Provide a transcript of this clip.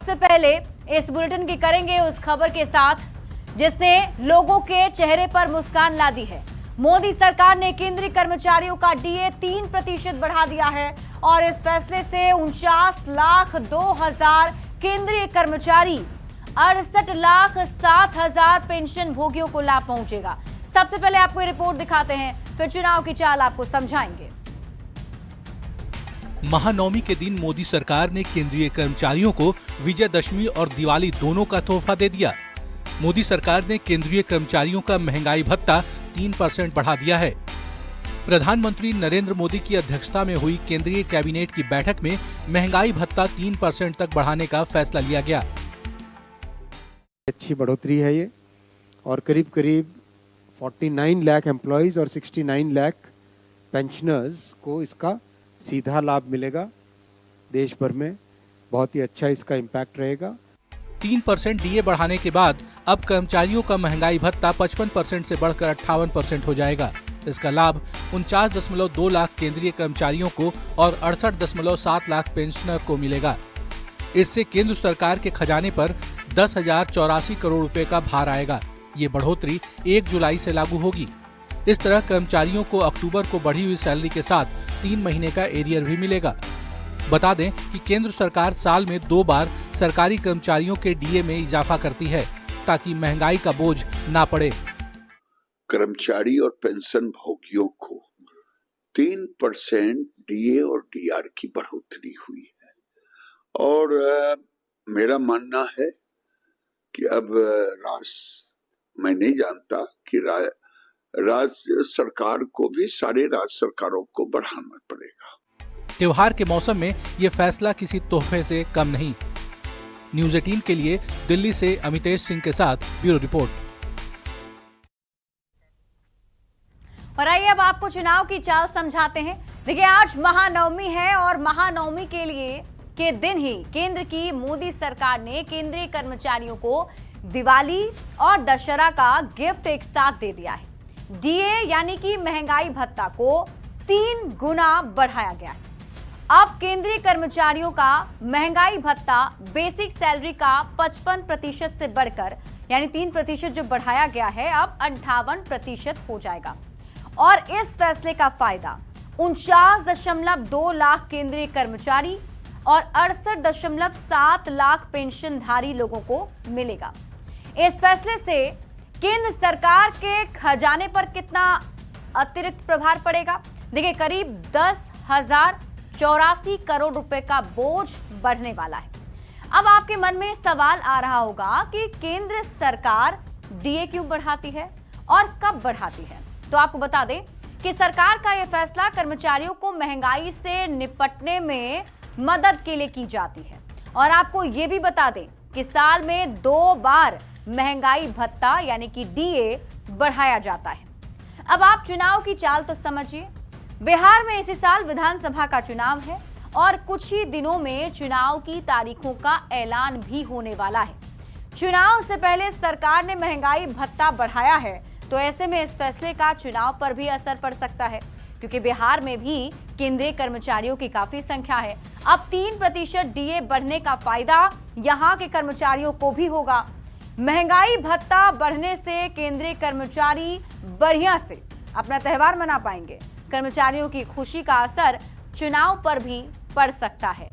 सबसे पहले इस बुलेटिन की करेंगे उस खबर के साथ जिसने लोगों के चेहरे पर मुस्कान ला दी है। मोदी सरकार ने केंद्रीय कर्मचारियों का डीए 3% बढ़ा दिया है और इस फैसले से 49,02,000 केंद्रीय कर्मचारी 68,07,000 पेंशन भोगियों को लाभ पहुंचेगा। सबसे पहले आपको ये रिपोर्ट दिखाते हैं, फिर चुनाव की चाल आपको समझाएंगे। महानवमी के दिन मोदी सरकार ने केंद्रीय कर्मचारियों को विजयदशमी और दिवाली दोनों का तोहफा दे दिया। मोदी सरकार ने केंद्रीय कर्मचारियों का महंगाई भत्ता 3% बढ़ा दिया है। प्रधानमंत्री नरेंद्र मोदी की अध्यक्षता में हुई केंद्रीय कैबिनेट की बैठक में महंगाई भत्ता 3% तक बढ़ाने का फैसला लिया गया। अच्छी बढ़ोतरी है ये, और करीब करीब 49 लाख एम्प्लॉइज और 69 लाख पेंशनर्स को इसका सीधा लाभ मिलेगा। देश भर में बहुत ही अच्छा इसका इम्पैक्ट रहेगा। 3% डीए बढ़ाने के बाद अब कर्मचारियों का महंगाई भत्ता 55% से बढ़कर 58% हो जाएगा। इसका लाभ 49.2 लाख केंद्रीय कर्मचारियों को और 68.7 लाख पेंशनर को मिलेगा। इससे केंद्र सरकार के खजाने पर 10,084 करोड़ रुपए का भार आएगा। ये बढ़ोतरी 1 जुलाई से लागू होगी। इस तरह कर्मचारियों को अक्टूबर को बढ़ी हुई सैलरी के साथ 3 महीने का एरियर भी मिलेगा। बता दें कि केंद्र सरकार साल में 2 बार सरकारी कर्मचारियों के डीए में इजाफा करती है ताकि महंगाई का बोझ ना पड़े। कर्मचारी और पेंशन भोगियों को 3% डीए और डीआर की बढ़ोतरी हुई है और मेरा मानना है कि अब मैं नहीं जानता कि राज्य सरकार को भी सारे राज्य सरकारों को बढ़ाना पड़ेगा। त्योहार के मौसम में ये फैसला किसी तोहफे से कम नहीं। न्यूज़ 18 के लिए दिल्ली से अमितेश सिंह के साथ ब्यूरो रिपोर्ट। और आइए अब आपको चुनाव की चाल समझाते हैं। देखिए, आज महानवमी है और महानवमी के दिन ही केंद्र की मोदी सरकार ने केंद्रीय कर्मचारियों को दिवाली और दशहरा का गिफ्ट एक साथ दे दिया है। डीए यानी कि महंगाई भत्ता को 3 गुना बढ़ाया गया है। अब केंद्रीय कर्मचारियों का महंगाई भत्ता बेसिक सैलरी का 55% से बढ़कर यानी 3% जो बढ़ाया गया है अब 58% हो जाएगा। और इस फैसले का फायदा 49.2 लाख केंद्रीय कर्मचारी और 68.7 लाख पेंशनधारी लोगों को मिलेगा। इस फैसले से केंद्र सरकार के खजाने पर कितना अतिरिक्त प्रभार पड़ेगा? देखिए, करीब 10,084 करोड़ रुपए का बोझ बढ़ने वाला है। अब आपके मन में सवाल आ रहा होगा कि केंद्र सरकार डीए क्यों बढ़ाती है और कब बढ़ाती है। तो आपको बता दें कि सरकार का यह फैसला कर्मचारियों को महंगाई से निपटने में मदद के लिए की जाती है। और आपको यह भी बता दें कि साल में 2 बार महंगाई भत्ता यानी कि डीए बढ़ाया जाता है। अब आप चुनाव की चाल तो समझिए। बिहार में इसी साल विधानसभा का चुनाव है और कुछ ही दिनों में चुनाव की तारीखों का ऐलान भी होने वाला है। चुनाव से पहले सरकार ने महंगाई भत्ता बढ़ाया है, तो ऐसे में इस फैसले का चुनाव पर भी असर पड़ सकता है, क्योंकि बिहार में भी केंद्रीय कर्मचारियों की काफी संख्या है। अब 3% डीए बढ़ने का फायदा यहां के कर्मचारियों को भी होगा। महंगाई भत्ता बढ़ने से केंद्रीय कर्मचारी बढ़िया से अपना त्योहार मना पाएंगे। कर्मचारियों की खुशी का असर चुनाव पर भी पड़ सकता है।